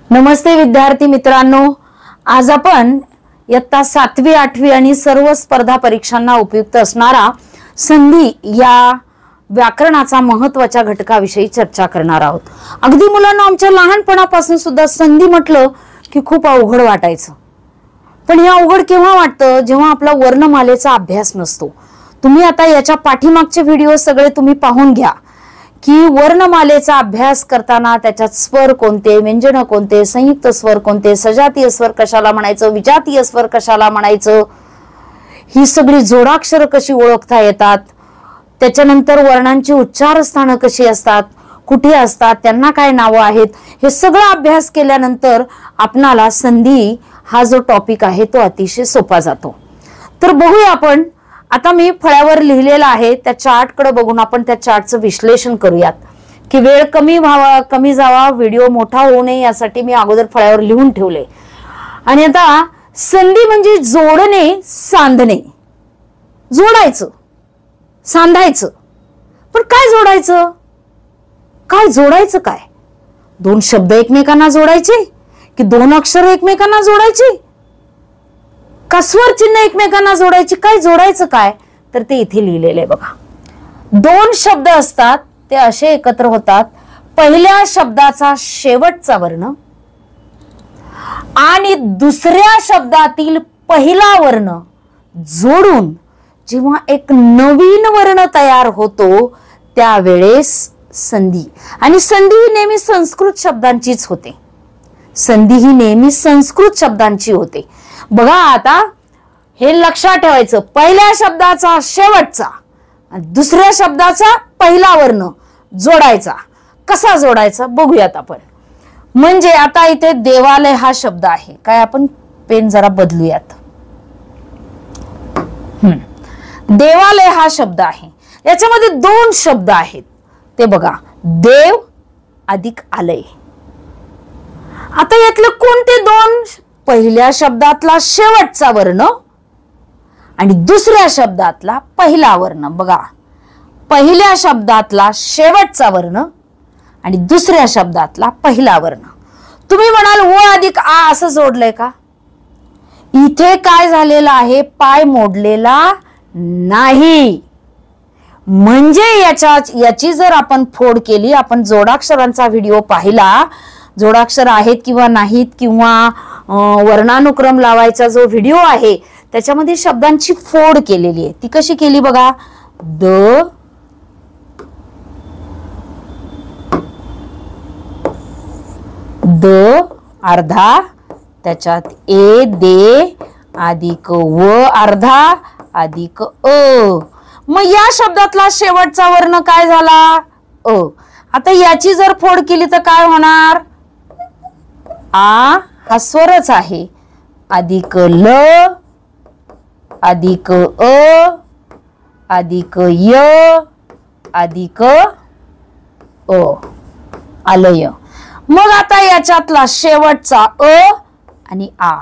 नमस्ते विद्यार्थी मित्रांनो, आज आपण इयत्ता 7वी 8वी आणि सर्व स्पर्धा परीक्षांना उपयुक्त असणारा संधी या व्याकरणाचा महत्त्वाच्या घटकाविषयी चर्चा करणार आहोत। अगदी मुलांना आमच्या लहानपणापासून सुद्धा संधी म्हटलं की खूप अवघड वाटायचं, पण हे अवघड केव्हा वाटतं जेव्हा आपला वर्णमालेचा अभ्यास नसतो। तुम्ही आता याच्या पाठीमागचे व्हिडिओ सगळे तुम्ही पाहून घ्या की वर्णमालेचा अभ्यास करताना त्याच्यात स्वर कोणते, व्यंजन कोणते, संयुक्त स्वर कोणते, सजातीय स्वर कशाला म्हणायचं, विजातीय स्वर कशाला म्हणायचं, ही सगळी जोडाक्षर कशी ओळखता येतात, त्याच्यानंतर वर्णांची उच्चार स्थानं कशी असतात, कुठे असतात, त्यांना काय नावं आहेत, हे सगळं अभ्यास केल्यानंतर आपणाला संधी हा जो टॉपिक आहे तो अतिशय सोपा जातो। तर बघूया आपण, आता मी फळ्यावर लिहिलेला आहे त्या चार्ट कडे बघून आपण त्या चार्टचं विश्लेषण करूयात की वेळ कमी जावा, व्हिडिओ मोठा होऊ नये यासाठी मी अगोदर फळ्यावर लिहून ठेवले। आणि आता संधी म्हणजे जोडणे, सांधणे, जोडायचं, सांधायचं। पण काय जोडायचं, काय जोडायचं, काय दोन शब्द एकमेकांना जोडायचे की दोन अक्षर एकमेकांना जोडायची का स्वर चिन्ह एकमेकांना जोडायची, काय जोडायचं काय, तर ते इथे लिहिलेले आहे बघा। दोन शब्द असतात ते असे एकत्र होतात, पहिल्या शब्दाचा शेवटचा वर्ण आणि दुसऱ्या शब्दातील पहिला वर्ण जोडून जेव्हा एक नवीन वर्ण तयार होतो त्यावेळेस संधी। आणि संधी ही नेहमी संस्कृत शब्दांचीच होते, संधी ही नेहमी संस्कृत शब्दांची होते। बघा आता हे लक्षात ठेवायचं, पहिल्या शब्दाचा शेवटचा आणि दुसऱ्या शब्दाचा पहिला वर्ण जोडायचा। कसा जोडायचा बघूयात आपण। म्हणजे आता इथे देवालय हा शब्द आहे, काय आपण पेन जरा बदलूयात। देवालय हा शब्द आहे, याच्यामध्ये दोन शब्द आहेत ते बघा, देव अधिक आलय। आता यातले कोणते दोन, पहिल्या शब्दातला शेवटचा वर्ण आणि दुसऱ्या शब्दातला पहिला वर्ण। बघा, पहिल्या शब्दातला शेवटचा वर्ण आणि दुसऱ्या शब्दातला पहिला वर्ण। तुम्ही म्हणाल व अधिक आ असं जोडलंय का, इथे काय झालेलं आहे, पाय मोडलेला नाही। म्हणजे याची जर आपण फोड केली, आपण जोडाक्षरांचा व्हिडिओ पाहिला, जोडाक्षर आहेत किंवा नाहीत किंवा वर्णानुक्रम लावायचा जो व्हिडिओ आहे त्याच्यामध्ये शब्दांची फोड केलेली आहे। ती कशी केली बघा, द अर्धा, त्याच्यात ए दे अधिक व अर्धा अधिक अ। मग या शब्दातला शेवटचा वर्ण काय झाला, अ। आता याची जर फोड केली तर काय होणार, आ हा स्वरच आहे, अधिक ल अधिक अ अधिक य अधिक अ, आलय। मग आता याच्यातला शेवटचा अ आणि आ,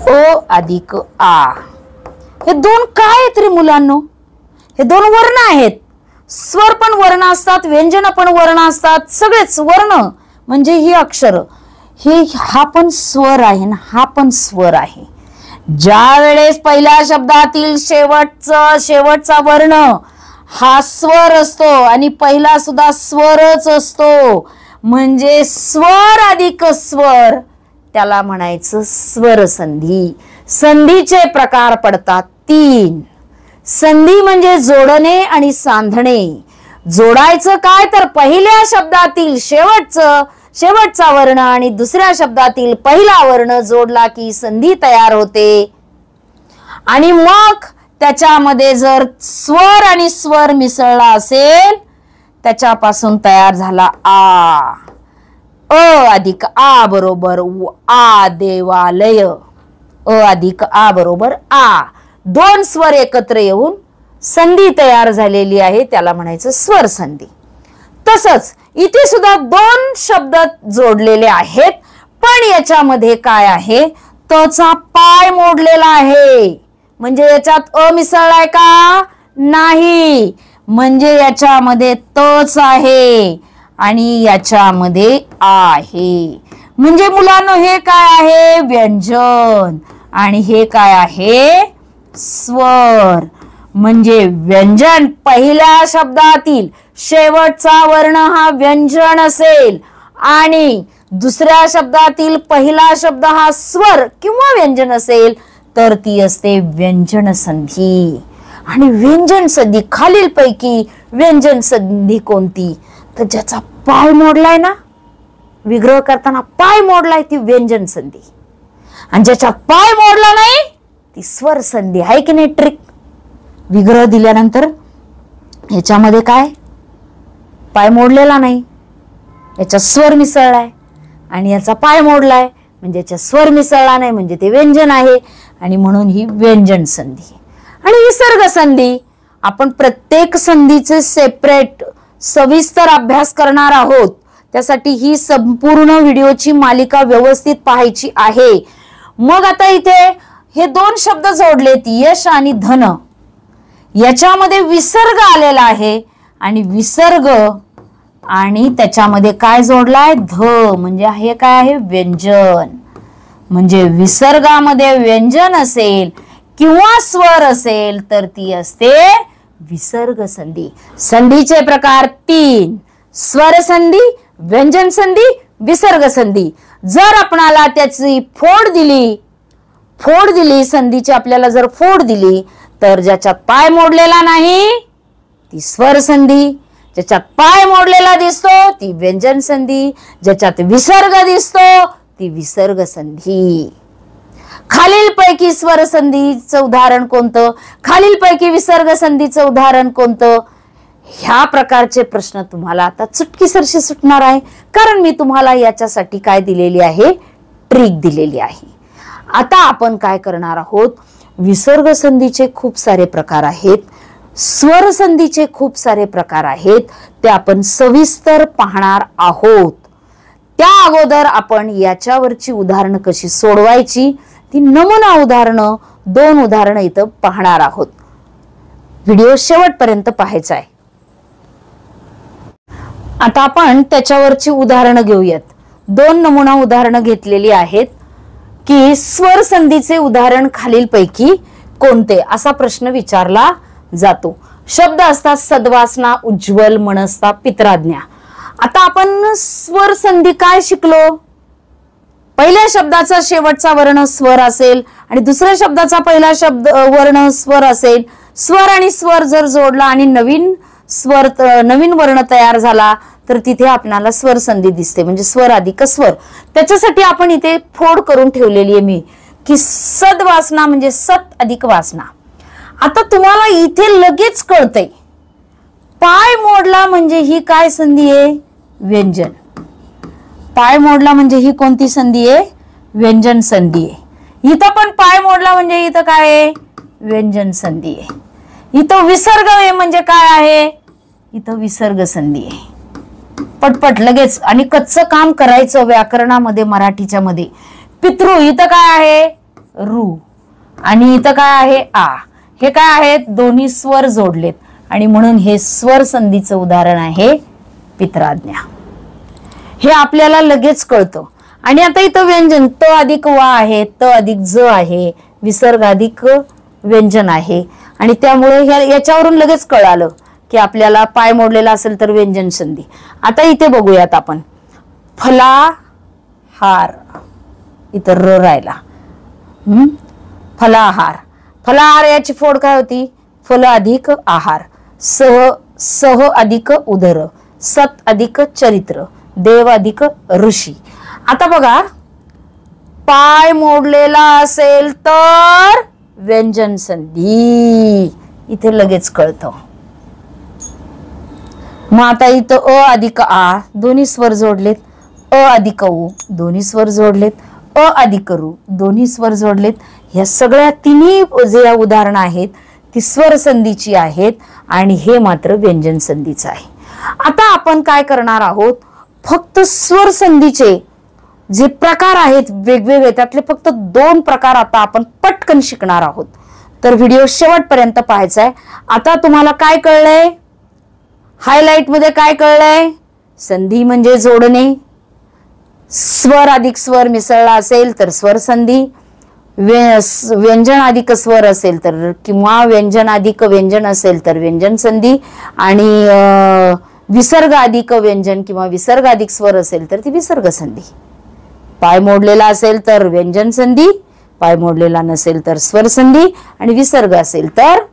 अ अधिक आ, हे दोन काय आहेत रे मुलांनो, हे दोन वर्ण आहेत। स्वर पण वर्ण असतात, व्यंजन पण वर्ण असतात, सगळेच वर्ण म्हणजे ही अक्षर, हा पण स्वर आहे ना, हा पण स्वर आहे। ज्या वेळेस पहिल्या शब्दातील शेवटचा वर्ण हा स्वर असतो आणि पहिला सुद्धा स्वरच असतो, म्हणजे स्वर अधिक स्वर, त्याला म्हणायचं स्वर संधी। संधीचे प्रकार पडतात 3। संधी म्हणजे जोडणे आणि सांधणे। जोडायचं काय तर पहिल्या शब्दातील शेवटचा वर्ण आणि दुसऱ्या शब्दातील पहिला वर्ण जोडला की संधी तयार होते। आणि मग त्याच्यामध्ये जर स्वर आणि स्वर मिसळला असेल त्याच्यापासून तयार झाला आ, अ अधिक आ बरोबर आ देवालय, अ अधिक आ बरोबर आ, दोन स्वर एकत्र येऊन संधी तयार झालेली आहे, त्याला म्हणायचं स्वर संधी। तसंच इथे सुद्धा दोन शब्द जोडलेले आहेत, पण याच्यामध्ये काय आहे, तचा पाय मोडलेला आहे, म्हणजे याच्यात अ मिसळलाय का नाही, म्हणजे याच्यामध्ये तच आहे आणि याच्यामध्ये आहे. म्हणजे मुलांनो हे काय आहे? व्यंजन. आणि हे काय आहे? स्वर. म्हणजे व्यंजन पहिल्या शब्दातील शेवटचा वर्ण हा व्यंजन असेल आणि दुसऱ्या शब्दातील पहिला शब्द हा स्वर किंवा व्यंजन असेल तर ती असते व्यंजन संधी. आणि व्यंजन संधी खालीलपैकी व्यंजन संधी कोणती? तर ज्याचा पाय मोडलाय ना, विग्रह करताना पाय मोडलाय ती व्यंजन संधी. आणि ज्याचा पाय मोडला नाही ती स्वर संधी. आहे की नाही ट्रिक? विग्रह दिल्यानंतर याच्यामध्ये काय? पाय मोडलेला नाही, याचा स्वर मिसळलाय. आणि याचा पाय मोडलाय म्हणजे याचा स्वर मिसळला नाही, म्हणजे ते व्यंजन आहे आणि म्हणून ही व्यंजन संधी. आणि विसर्ग संधी आपण प्रत्येक संधीचे सेपरेट सविस्तर अभ्यास करणार आहोत. त्यासाठी ही संपूर्ण व्हिडिओची मालिका व्यवस्थित पाहायची आहे. मग आता इथे हे दोन शब्द जोडलेत, यश आणि धन. याच्यामध्ये विसर्ग आलेला आहे आणि विसर्ग आणि त्याच्यामध्ये काय जोडलाय? ध. म्हणजे हे काय आहे? व्यंजन. म्हणजे विसर्गामध्ये व्यंजन असेल किंवा स्वर असेल तर ती असते विसर्ग संधी. संधीचे प्रकार 3: स्वर संधी, व्यंजन संधी, विसर्ग संधी. जर आपणाला त्याची फोड दिली संधीची आपल्याला जर फोड दिली तर ज्याच्यात पाय मोडलेला नाही ती स्वर संधी, ज्याच्यात पाय मोडलेला दिसतो ती व्यंजन संधी, ज्याच्यात विसर्ग दिसतो ती विसर्ग संधी. खालीलपैकी स्वर संधीचं उदाहरण कोणतं? खालीलपैकी विसर्ग संधीचं उदाहरण कोणतं? ह्या प्रकारचे प्रश्न तुम्हाला आता चुटकीसरशी सुटणार आहे, कारण मी तुम्हाला याच्यासाठी काय दिलेली आहे? ट्रिक दिलेली आहे. आता आपण काय करणार आहोत? विसर्ग संधीचे खूप सारे प्रकार आहेत, स्वर संधीचे खूप सारे प्रकार आहेत, ते आपण सविस्तर पाहणार आहोत. त्या अगोदर आपण याच्यावरची उदाहरणं कशी सोडवायची ती नमुना उदाहरणं 2 उदाहरणं इथं पाहणार आहोत. व्हिडिओ शेवटपर्यंत पाहायचा आहे. आता आपण त्याच्यावरची उदाहरणं घेऊयात. 2 नमुना उदाहरणं घेतलेली आहेत की स्वर संधीचे उदाहरण खालीलपैकी कोणते, असा प्रश्न विचारला जातो. शब्द असतात सद्वासना, उज्ज्वल, मनस्ता, पित्राज्ञा. आता आपण स्वर संधी काय शिकलो? पहिल्या शब्दाचा शेवटचा वर्ण स्वर असेल आणि दुसऱ्या शब्दाचा पहिला शब्द वर्ण स्वर असेल. स्वर आणि स्वर जर जोडला आणि नवीन वर्ण तयार झाला तर तिथे आपल्याला स्वर संधी दिसते, म्हणजे स्वर अधिक स्वर. त्याच्यासाठी आपण इथे फोड करून ठेवलेली आहे मी की सद्वासना म्हणजे सत अधिक वासना. आता तुम्हाला इथे लगेच कळतंय पाय मोडला म्हणजे ही काय संधी आहे? व्यंजन. पाय मोडला म्हणजे ही कोणती संधी आहे? व्यंजन संधी आहे. इथं पण पाय मोडला म्हणजे इथं काय आहे? व्यंजन संधी आहे. इथं विसर्ग आहे म्हणजे काय आहे? इथं विसर्ग संधी आहे. पटपट लगेच. आणि कच्चं काम करायचं व्याकरणामध्ये, मराठीच्या मध्ये. पितृ इथं काय आहे? रू. आणि इथं काय आहे? आ. हे काय आहेत? दोन्ही स्वर जोडलेत आणि म्हणून हे स्वर संधीचं उदाहरण आहे पित्राज्ञा. हे आपल्याला लगेच कळतं. आणि आता इथं व्यंजन त अधिक वा आहे, त अधिक ज आहे, विसर्ग अधिक व्यंजन आहे आणि त्यामुळे याच्यावरून लगेच कळालं की आपल्याला पाय मोडलेला असेल तर व्यंजन संधी. आता इथे बघूयात आपण. फलाहार, इथं र राहिला. फलाहार. फलाहार याची फोड काय होती? फल अधिक आहार, सह अधिक उदर, सत अधिक चरित्र, देव अधिक ऋषी. आता बघा, पाय मोडलेला असेल तर व्यंजन संधी, इथे लगेच कळतं. मग आता इथं अ अधिक आ दोन्ही स्वर जोडलेत, अ अधिक उ दोन्ही स्वर जोडलेत, अ अधिक रू दोन्ही स्वर जोडलेत. ह्या सगळ्या तिन्ही जे उदाहरणं आहेत ती स्वर संधीची आहेत आणि हे मात्र व्यंजन संधीचं आहे. आता आपण काय करणार आहोत? फक्त स्वर संधीचे जे प्रकार आहेत वेगवेगळे, त्यातले फक्त 2 प्रकार आता आपण पटकन शिकणार आहोत. तर व्हिडिओ शेवटपर्यंत पाहायचा आहे. आता तुम्हाला काय कळलंय? हायलाइट मध्ये काय कळलंय? संधी म्हणजे जोडणे, स्वर अधिक स्वर मिसळला असेल तर स्वर संधी, व्यंजन अधिक स्वर असेल तर किंवा व्यंजन अधिक व्यंजन असेल तर व्यंजन संधी, आणि विसर्ग अधिक व्यंजन किंवा विसर्ग अधिक स्वर असेल तर ती विसर्ग संधी. पाय मोडलेला असेल तर व्यंजन संधी, पाय मोडलेला नसेल तर स्वर संधी, आणि विसर्ग असेल तर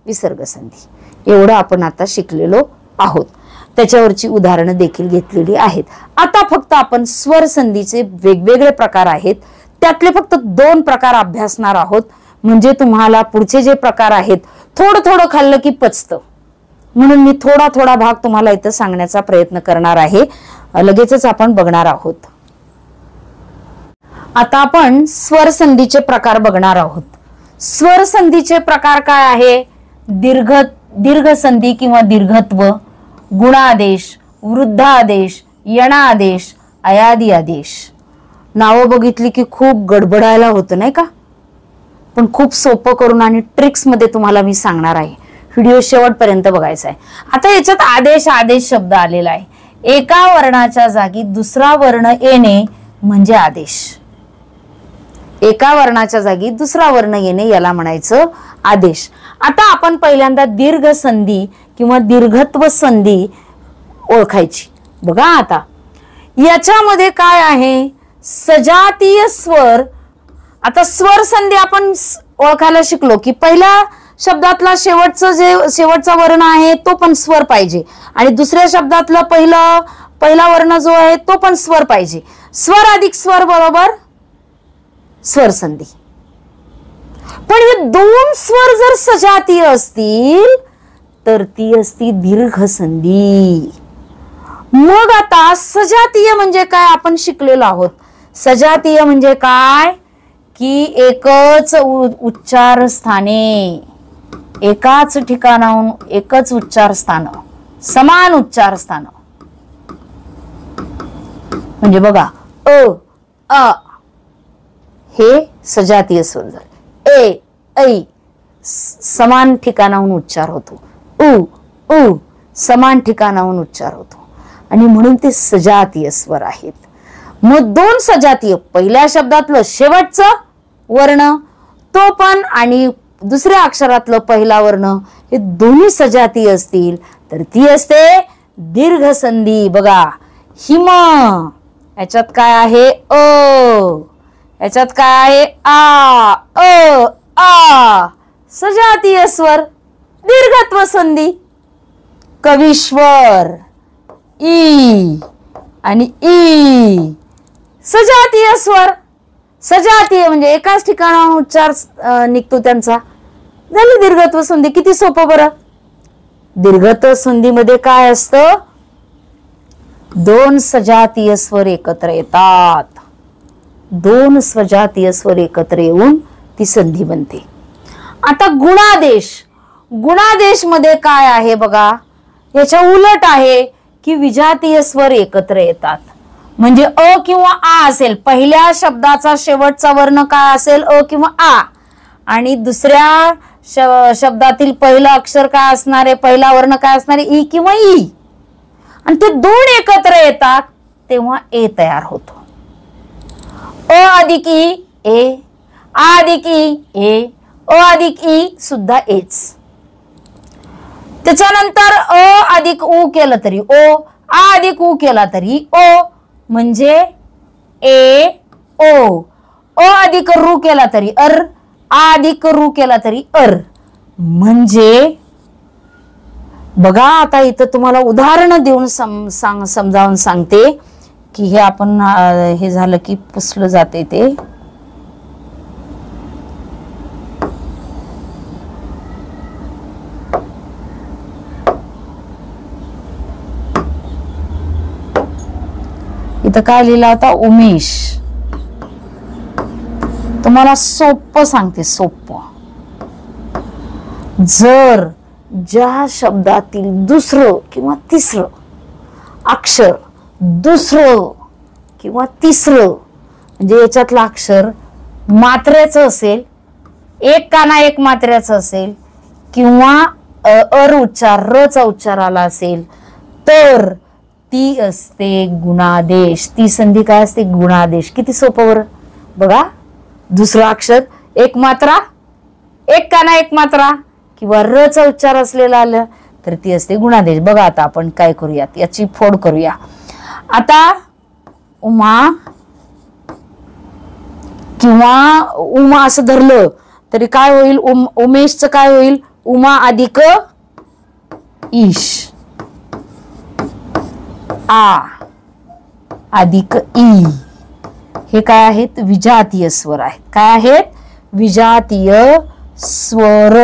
विसर्ग संधी. एवढं आपण आता शिकलेलो आहोत. त्याच्यावरची उदाहरणं देखील घेतलेली आहेत. आता फक्त आपण स्वर संधीचे वेगवेगळे प्रकार आहेत त्यातले फक्त 2 प्रकार अभ्यासणार आहोत. म्हणजे तुम्हाला पुढचे जे प्रकार आहेत थोडं थोडं खाल्लं की पचतं, म्हणून मी थोडा थोडा भाग तुम्हाला इथं सांगण्याचा प्रयत्न करणार आहे. लगेचच आपण बघणार आहोत. आता आपण स्वर संधीचे प्रकार बघणार आहोत. स्वर संधीचे प्रकार काय आहे? दीर्घ संधी किंवा दीर्घत्व, गुणादेश, वृद्धादेश, यणादेश, अयादी आदेश. नावं बघितली की खूप गडबडायला होतं नाही का? पण खूप सोपं करून आणि ट्रिक्स मध्ये तुम्हाला मी सांगणार आहे. व्हिडिओ शेवटपर्यंत बघायचा आहे. आता याच्यात आदेश शब्द आलेला आहे. एका वर्णाच्या जागी दुसरा वर्ण येणे म्हणजे आदेश. एका वर्णाच्या जागी दुसरा वर्ण येणे याला म्हणायचं आदेश. आता आपण पहिल्यांदा दीर्घ संधी किंवा दीर्घत्व संधी ओळखायची. बघा आता याच्यामध्ये काय आहे? सजातीय स्वर. आता स्वर संधी आपण ओळखायला शिकलो की पहिल्या शब्दातला शेवटचा वर्ण आहे तो पण स्वर पाहिजे, आणि दुसऱ्या शब्दातला पहिला वर्ण जो आहे तो पण स्वर पाहिजे. स्वर अधिक स्वर बरोबर स्वर संधी. पण हे 2 स्वर जर सजातीय असतील तर ती असती दीर्घ संधी. मग आता सजातीय म्हणजे काय आपण शिकलेलो आहोत. सजातीय म्हणजे काय की एकच उच्चार स्थाने, एकाच ठिकाणाहून एकच उच्चार स्थान, समान उच्चार स्थान. म्हणजे बघा अ हे सजातीय स्वर झाले. ए ऐ समान ठिकाणाहून उच्चार होतो. उ समान ठिकाणाहून उच्चार होतो, आणि म्हणून ते सजातीय स्वर आहेत. मग 2 सजातीय, पहिल्या शब्दातलं शेवटचं वर्ण तो पण आणि दुसऱ्या अक्षरातलं पहिला वर्ण हे दोन्ही सजातीय असतील तर ती असते दीर्घ संधी. बघा हिम, याच्यात काय आहे? याच्यात काय आहे? आ सजातीय स्वर दीर्घत्व संधी. कवीश्वर ई आणि ई सजातीय स्वर. सजातीय म्हणजे एकाच ठिकाणाहून उच्चार निघतो त्यांचा, झाली दीर्घत्व संधी. किती सोपं बरं. दीर्घत्व संधीमध्ये काय असतं? 2 सजातीय स्वर एकत्र येतात. 2 सजातीय स्वर एकत्र येऊन ती संधी बनते. आता गुणादेश मध्ये काय आहे बघा? याच्या उलट आहे की विजातीय स्वर एकत्र येतात. म्हणजे अ किंवा आ असेल, पहिल्या शब्दाचा शेवटचा वर्ण काय असेल? अ किंवा आ, आणि दुसऱ्या शब्दातील पहिलं अक्षर काय असणार आहे? पहिला वर्ण काय असणार आहे? ई किंवा ई, आणि ते 2 एकत्र येतात तेव्हा ए तयार होतो. अ अधिक ई ए, आ अधिक ई ए, अ अधिक ई सुद्धा एच. त्याच्यानंतर अ अधिक उ केलं तरी ओ, आ अधिक उ केला तरी ओ, म्हणजे ए ओ. अ अधिक रू केला तरी अर, आ अधिक रू केला तरी अर. म्हणजे बघा आता इथं तुम्हाला उदाहरण देऊन समजावून सांगते की हे आपण हे झालं की पुसलं जाते ते. इथं काय लिहिला होता? उमेश. तुम्हाला सोपं सांगते, सोपं. जर ज्या शब्दातील दुसरं किंवा तिसरं अक्षर दुसरं किंवा तिसरं म्हणजे याच्यातलं अक्षर मात्र्याचं असेल, एक काना एक मात्र्याचं असेल, किंवा अर उच्चार र चा उच्चार आला असेल, तर ती असते गुणादेश. ती संधी काय असते? गुणादेश. किती सोपं बरं बघा. दुसरं अक्षर एक मात्रा, एक काना एक मात्रा किंवा र चा उच्चार असलेला आलं तर ती असते गुणादेश. बघा आता आपण काय करूयात, याची फोड करूया. आता उमा किंवा उमा असं धरलं तरी काय होईल? उमेशचं काय होईल? उमा अधिक ईश, आ अधिक ई. हे काय आहेत? विजातीय स्वर आहेत. काय आहेत? विजातीय स्वर.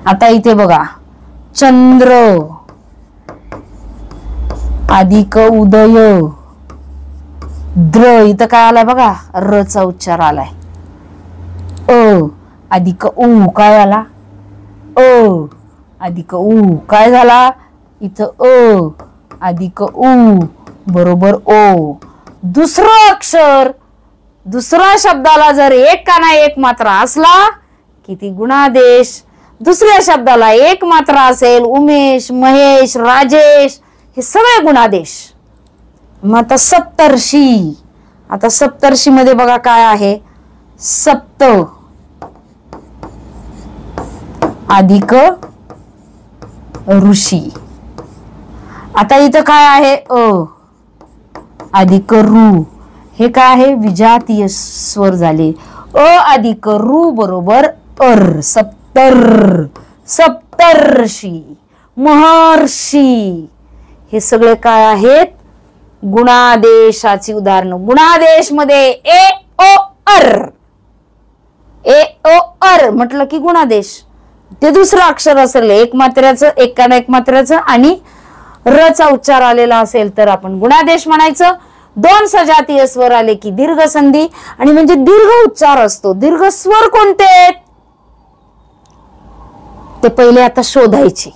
आता इथे बघा, चंद्र अधिक उदय, द्र. इथं काय आलाय बघा? र चा उच्चार आलाय. अ अधिक उ. काय आला? अ अधिक उ. काय झाला? इथं अ अधिक उ बरोबर ओ. दुसरं अक्षर, दुसऱ्या शब्दाला जर एक काना एक मात्रा असला किती गुणादेश. दुसऱ्या शब्दाला एक मात्रा असेल, उमेश, महेश, राजेश, हे सगळे गुणादेश. मग आता सप्तर्षी. आता सप्तर्षी मध्ये बघा काय आहे? सप्त अधिक ऋषी. आता इथं काय आहे? अ अधिक रू. हे काय आहे? विजातीय स्वर झाले. अ अधिक रू बरोबर अर. सप्तर, सप्तर्षी, महर्षी, हे सगळे काय आहेत? गुणादेशाची उदाहरणं. गुणादेश मध्ये ए ओ अर. ए ओ अर म्हटलं की गुणादेश. ते दुसरं अक्षर असेल एक मात्र्याचं, एक काना एक मात्र्याचं आणि र चा उच्चार आलेला असेल तर आपण गुणादेश म्हणायचं. दोन सजातीय स्वर आले की दीर्घ संधी. आणि म्हणजे दीर्घ उच्चार असतो. दीर्घ स्वर कोणते? ते पहिले आता शोधायचे.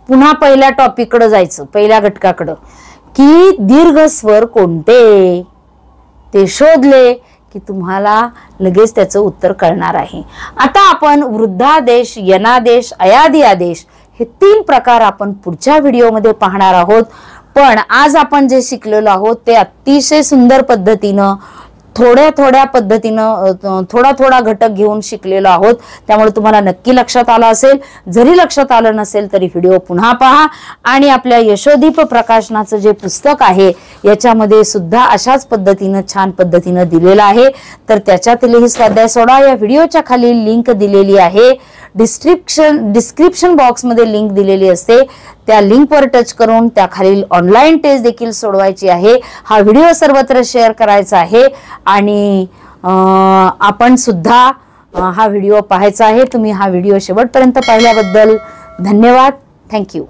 पुन्हा पहिल्या टॉपिक कडे जायचं, पहिल्या घटकाकडं, की दीर्घ स्वर कोणते ते शोधले की तुम्हाला लगेच त्याचं उत्तर कळणार आहे. आता आपण वृद्धादेश, यनादेश, अयादी आदेश हे 3 प्रकार आपण पुढच्या व्हिडिओमध्ये पाहणार आहोत. पण आज आपण जे शिकलेलो आहोत ते अतिशय सुंदर पद्धतीनं, थोड्या पद्धतीनं, थोडा घटक घेऊन शिकलेलो आहोत. त्यामुळे तुम्हाला नक्की लक्षात आलं असेल. जरी लक्षात आलं नसेल तरी व्हिडिओ पुन्हा पहा. आणि आपल्या यशोदीप प्रकाशनाचं जे पुस्तक आहे याच्यामध्ये सुद्धा अशाच पद्धतीनं, छान पद्धतीनं दिलेलं आहे. तर त्याच्यातीलही स्वाध्याय सोडा. या व्हिडिओच्या खाली लिंक दिलेली आहे. डिस्क्रिप्शन बॉक्स मध्ये लिंक दिलेली असते. त्या लिंकवर टच करून त्या खालील ऑनलाईन टेस्ट देखील सोडवायची आहे. हा व्हिडिओ सर्वत्र शेअर करायचा आहे आणि आपण सुद्धा हा व्हिडिओ पाहायचा आहे. तुम्ही हा व्हिडिओ शेवटपर्यंत पाहिल्याबद्दल धन्यवाद. थँक्यू.